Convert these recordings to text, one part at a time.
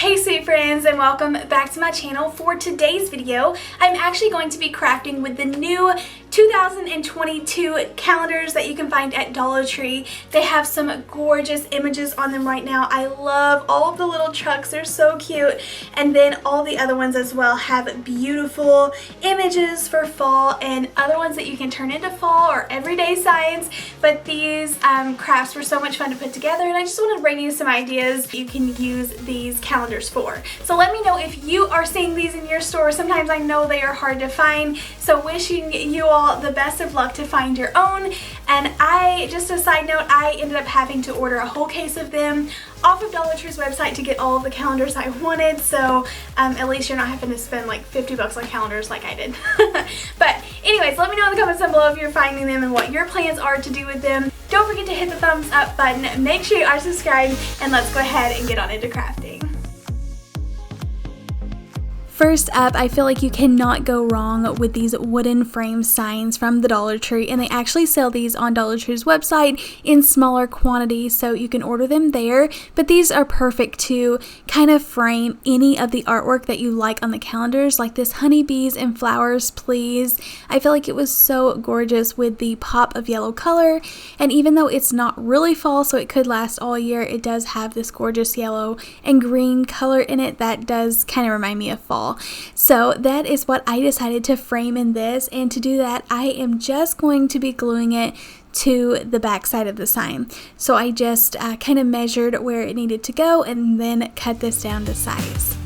Hey sweet friends, and welcome back to my channel. For today's video, I'm actually going to be crafting with the new 2022 calendars that you can find at Dollar Tree. They have some gorgeous images on them right now. I love all of the little trucks, they're so cute. And then all the other ones as well have beautiful images for fall and other ones that you can turn into fall or everyday signs. But these crafts were so much fun to put together, and I just want to bring you some ideas you can use these calendars for. So let me know if you are seeing these in your store. Sometimes I know they are hard to find, so wishing you all the best of luck to find your own. And just a side note, I ended up having to order a whole case of them off of Dollar Tree's website to get all of the calendars I wanted, so at least you're not having to spend like 50 bucks on calendars like I did. But anyways, let me know in the comments down below if you're finding them and what your plans are to do with them. Don't forget to hit the thumbs up button, make sure you are subscribed, and let's go ahead and get on into crafting. First up, I feel like you cannot go wrong with these wooden frame signs from the Dollar Tree, and they actually sell these on Dollar Tree's website in smaller quantities, so you can order them there. But these are perfect to kind of frame any of the artwork that you like on the calendars, like this honeybees and flowers please. I feel like it was so gorgeous with the pop of yellow color, and even though it's not really fall, so it could last all year, it does have this gorgeous yellow and green color in it that does kind of remind me of fall. So that is what I decided to frame in this, and to do that I am just going to be gluing it to the back side of the sign. So I just kind of measured where it needed to go and then cut this down to size.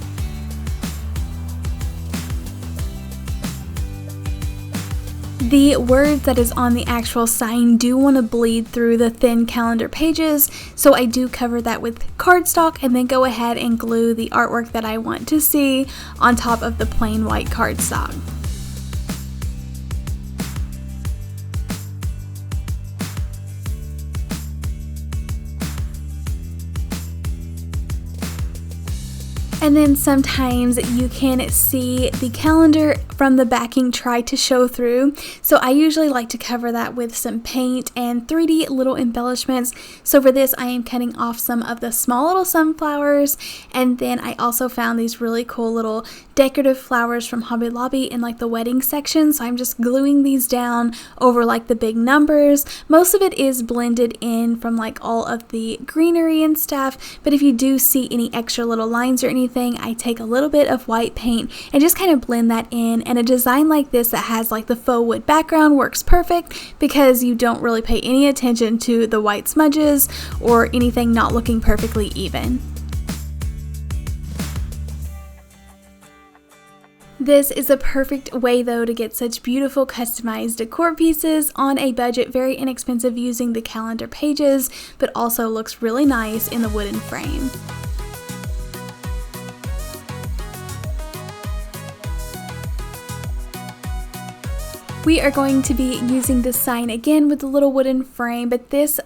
The word that is on the actual sign do want to bleed through the thin calendar pages, so I do cover that with cardstock and then go ahead and glue the artwork that I want to see on top of the plain white cardstock. And then sometimes you can see the calendar from the backing try to show through. So I usually like to cover that with some paint and 3D little embellishments. So for this I am cutting off some of the small little sunflowers, and then I also found these really cool little decorative flowers from Hobby Lobby in like the wedding section. So I'm just gluing these down over like the big numbers. Most of it is blended in from like all of the greenery and stuff, but if you do see any extra little lines or anything, I take a little bit of white paint and just kind of blend that in. And a design like this that has like the faux wood background works perfect because you don't really pay any attention to the white smudges or anything not looking perfectly even. This is a perfect way though to get such beautiful customized decor pieces on a budget, very inexpensive using the calendar pages, but also looks really nice in the wooden frame. We are going to be using this sign again with the little wooden frame, but this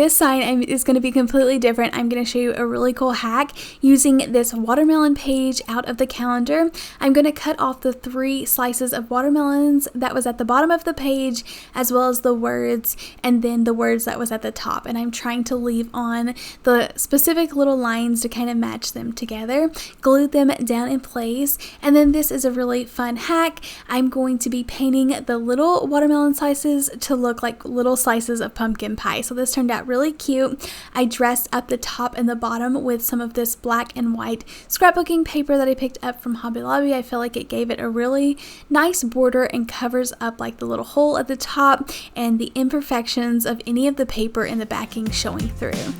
sign is going to be completely different. I'm going to show you a really cool hack using this watermelon page out of the calendar. I'm going to cut off the 3 slices of watermelons that was at the bottom of the page, as well as the words, and then the words that was at the top. And I'm trying to leave on the specific little lines to kind of match them together, glue them down in place. And then this is a really fun hack. I'm going to be painting the little watermelon slices to look like little slices of pumpkin pie. So this turned out really cute. I dressed up the top and the bottom with some of this black and white scrapbooking paper that I picked up from Hobby Lobby. I feel like it gave it a really nice border and covers up like the little hole at the top and the imperfections of any of the paper in the backing showing through.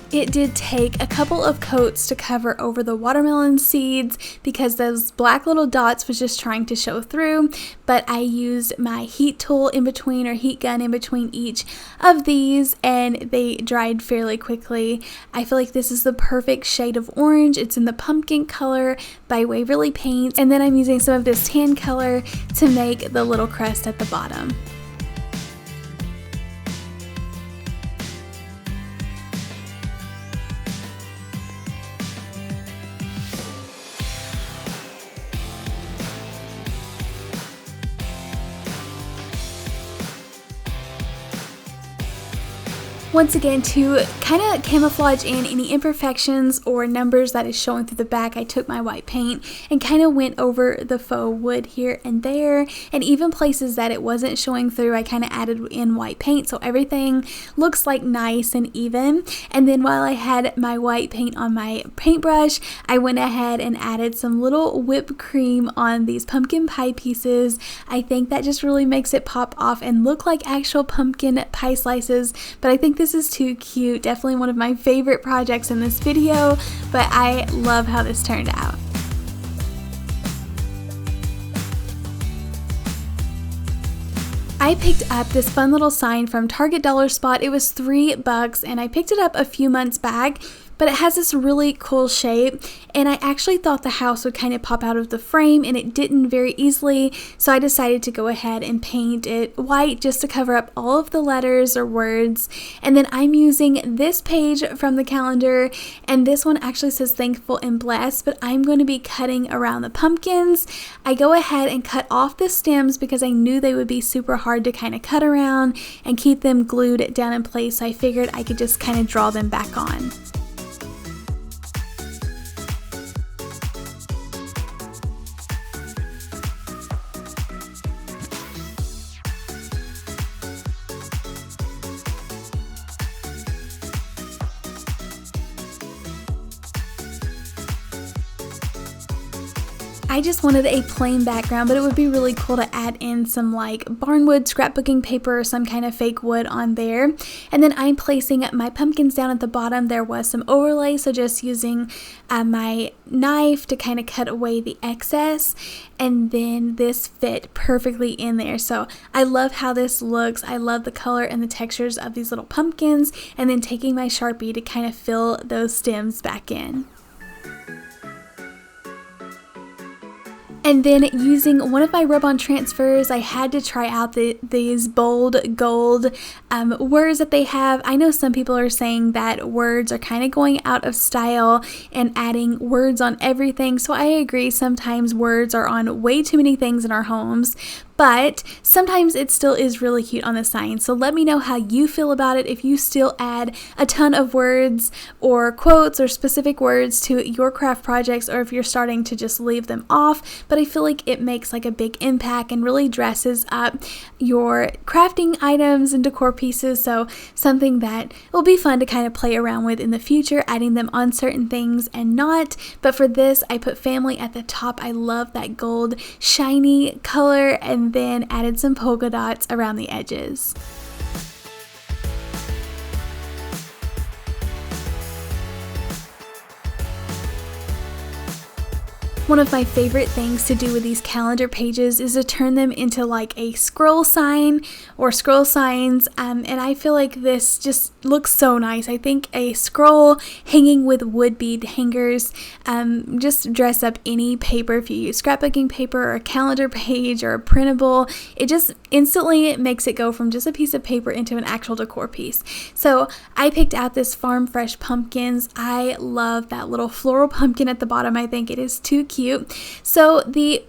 It did take a couple of coats to cover over the watermelon seeds because those black little dots was just trying to show through, but I used my heat tool in between, or heat gun in between each of these, and they dried fairly quickly. I feel like this is the perfect shade of orange. It's in the pumpkin color by Waverly Paints, and then I'm using some of this tan color to make the little crust at the bottom. Once again, to kind of camouflage in any imperfections or numbers that is showing through the back, I took my white paint and kind of went over the faux wood here and there, and even places that it wasn't showing through, I kind of added in white paint so everything looks like nice and even. And then while I had my white paint on my paintbrush, I went ahead and added some little whipped cream on these pumpkin pie pieces. I think that just really makes it pop off and look like actual pumpkin pie slices, but I think this is too cute. Definitely one of my favorite projects in this video, but I love how this turned out. I picked up this fun little sign from Target Dollar Spot. It was $3 and I picked it up a few months back, but it has this really cool shape, and I actually thought the house would kind of pop out of the frame, and it didn't very easily, so I decided to go ahead and paint it white just to cover up all of the letters or words. And then I'm using this page from the calendar, and this one actually says thankful and blessed, but I'm going to be cutting around the pumpkins. I go ahead and cut off the stems because I knew they would be super hard to kind of cut around and keep them glued down in place, so I figured I could just kind of draw them back on. I just wanted a plain background, but it would be really cool to add in some like barnwood scrapbooking paper or some kind of fake wood on there. And then I'm placing my pumpkins down at the bottom. There was some overlay, so just using my knife to kind of cut away the excess, and then this fit perfectly in there. So I love how this looks. I love the color and the textures of these little pumpkins, and then taking my Sharpie to kind of fill those stems back in. And then using one of my rub-on transfers, I had to try out these bold gold words that they have. I know some people are saying that words are kind of going out of style and adding words on everything. So I agree, sometimes words are on way too many things in our homes, but sometimes it still is really cute on the sign. So let me know how you feel about it, if you still add a ton of words or quotes or specific words to your craft projects, or if you're starting to just leave them off. But I feel like it makes like a big impact and really dresses up your crafting items and decor pieces. So something that will be fun to kind of play around with in the future, adding them on certain things and not. But for this, I put family at the top. I love that gold shiny color, and then added some polka dots around the edges. One of my favorite things to do with these calendar pages is to turn them into like a scroll sign or scroll signs, and I feel like this just looks so nice. I think a scroll hanging with wood bead hangers just dress up any paper. If you use scrapbooking paper or a calendar page or a printable, it just instantly makes it go from just a piece of paper into an actual decor piece. So I picked out this Farm Fresh pumpkins. I love that little floral pumpkin at the bottom. I think it is too cute. So the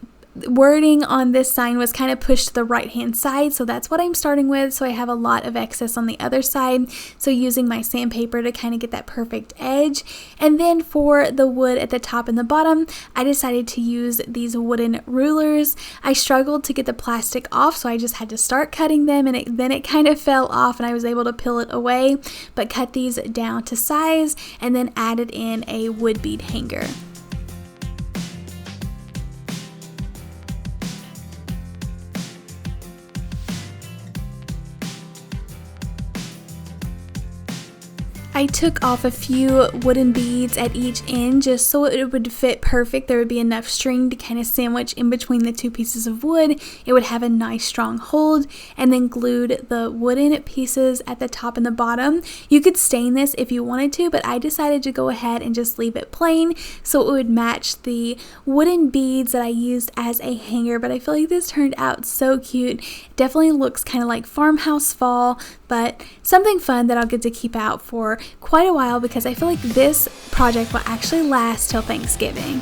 wording on this sign was kind of pushed to the right hand side, so that's what I'm starting with. So I have a lot of excess on the other side, so using my sandpaper to kind of get that perfect edge. And then for the wood at the top and the bottom, I decided to use these wooden rulers. I struggled to get the plastic off, so I just had to start cutting them, and then it kind of fell off and I was able to peel it away, but cut these down to size and then added in a wood bead hanger. I took off a few wooden beads at each end just so it would fit perfect. There would be enough string to kind of sandwich in between the two pieces of wood. It would have a nice strong hold, and then glued the wooden pieces at the top and the bottom. You could stain this if you wanted to, but I decided to go ahead and just leave it plain so it would match the wooden beads that I used as a hanger. But I feel like this turned out so cute. It definitely looks kind of like farmhouse fall, but something fun that I'll get to keep out for quite a while because I feel like this project will actually last till Thanksgiving.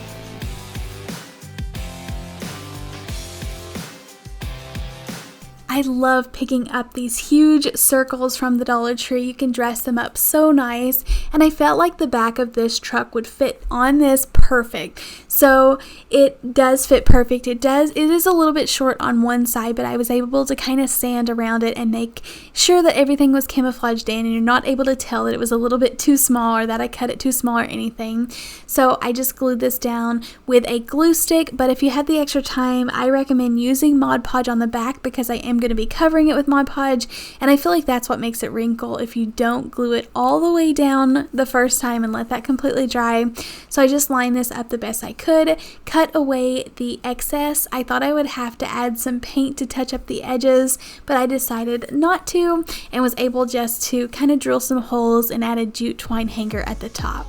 I love picking up these huge circles from the Dollar Tree. You can dress them up so nice, and I felt like the back of this truck would fit on this perfect. So it does fit perfect. It is a little bit short on one side, but I was able to kind of sand around it and make sure that everything was camouflaged in, and you're not able to tell that it was a little bit too small or that I cut it too small or anything. So I just glued this down with a glue stick, but if you have the extra time, I recommend using Mod Podge on the back because I am going to be covering it with Mod Podge, and I feel like that's what makes it wrinkle if you don't glue it all the way down the first time and let that completely dry. So I just lined this up the best I could, cut away the excess. I thought I would have to add some paint to touch up the edges, but I decided not to and was able just to kind of drill some holes and add a jute twine hanger at the top.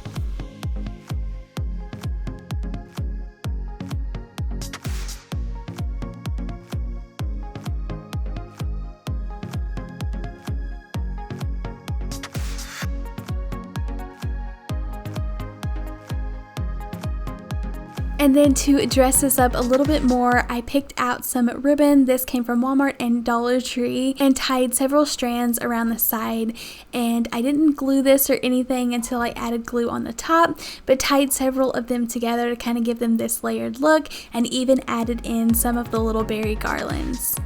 And then to dress this up a little bit more, I picked out some ribbon. This came from Walmart and Dollar Tree, and tied several strands around the side. And I didn't glue this or anything until I added glue on the top, but tied several of them together to kind of give them this layered look, and even added in some of the little berry garlands.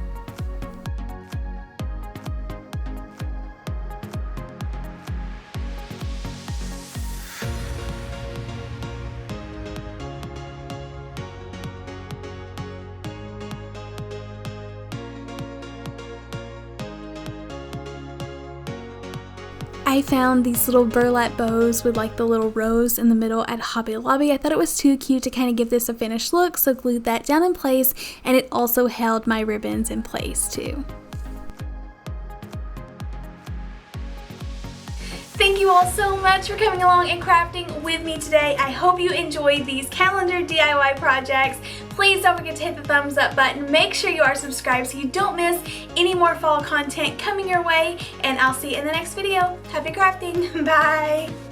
I found these little burlap bows with like the little rose in the middle at Hobby Lobby. I thought it was too cute to kind of give this a finished look, so glued that down in place, and it also held my ribbons in place too. Thank you all so much for coming along and crafting with me today. I hope you enjoyed these calendar DIY projects. Please don't forget to hit the thumbs up button. Make sure you are subscribed so you don't miss any more fall content coming your way. And I'll see you in the next video. Happy crafting. Bye.